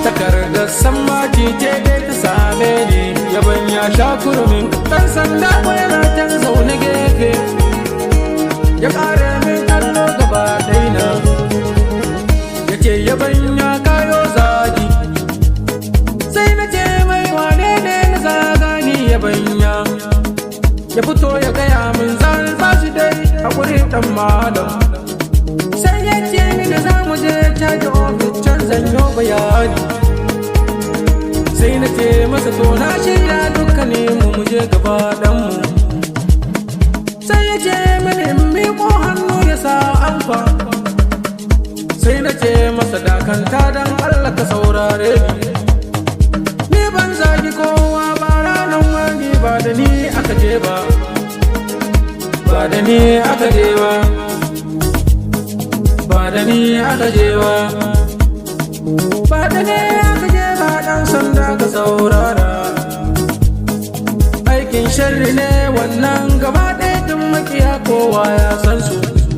takardar sammaci ce dai ta same ni yaban ya sha kurmin ɗan sanda ko yana can zaune gefe ya ƙare min kallo gaba ɗaina ya ce yaban ya kayo zagi sai na ce mai wane ne na zaga ni yaban ya fito ya gaya min zan ba shi dai a wurin ɗan malam sai ya ce mini za mu je caji ofis can zanyo bayani sai na ce masa to na shirya dukkanin mu je gaba ɗanmu sai ya ce mini in miƙo hannu ya sa amfa sai na ce masa dakanta don Allah ka saurare ni ban zagi kowa ba ranar wani ba da ni aka je ba da ni aka je ba da ni aka je ba da ni aka je ba dan sanda ka saurara aikin sharri ne wannan gaba ɗaya tun makiya kowa ya san su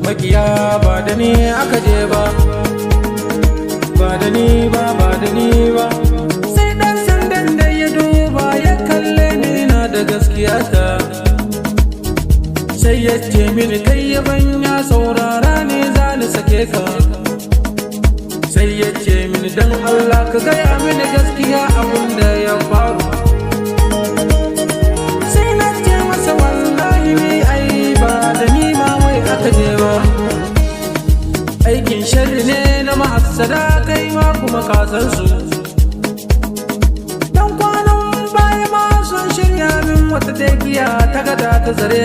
makiya ba da ni aka je ba da ni ba da ni ba sai dan sandan da ya duba ya kalle ni na da gaskiya ta sai ya ce mini kai yaban ya saurara ne za ni sake ka sai ya ce mini dan Allah ka gaya mini gaskiya abin da ya faru sai na ce masa wallahi ni ai ba da ni ma wai aka je ba aikin sharri ne na mahassada kai ma kuma ka san su dan kwanan baya ma sun shirya min wata tekiya ta gada ta zare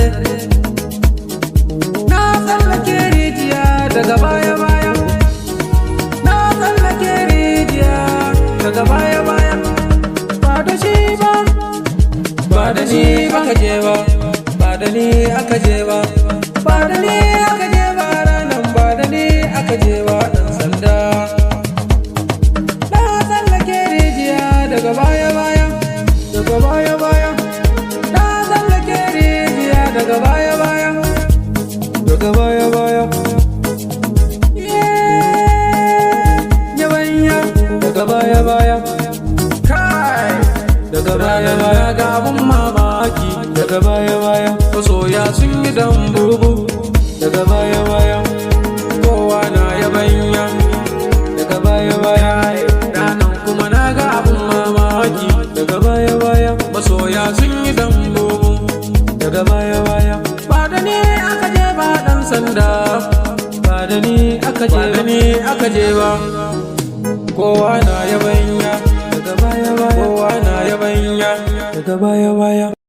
na tsallake rijiya daga baya na tsallake rijiya daga baya ba da shi ba da ni aka je ba da ni aka je ba da ni aka je ba ranan ba da ni aka je ba dan sanda na tsallake rijiya daga baya na tsallake rijiya daga baya yabanya daga baya kai daga baya ga abun mamaki daga baya masoya sun yi dambubu daga baya kowa na yabanya daga baya ranan kuma na ga abun mamaki daga baya masoya sun yi dambubu daga baya ba da ni aka je ba dan sanda ba da ni aka je ba kowa na yabanya daga baya kowa na yabanya daga baya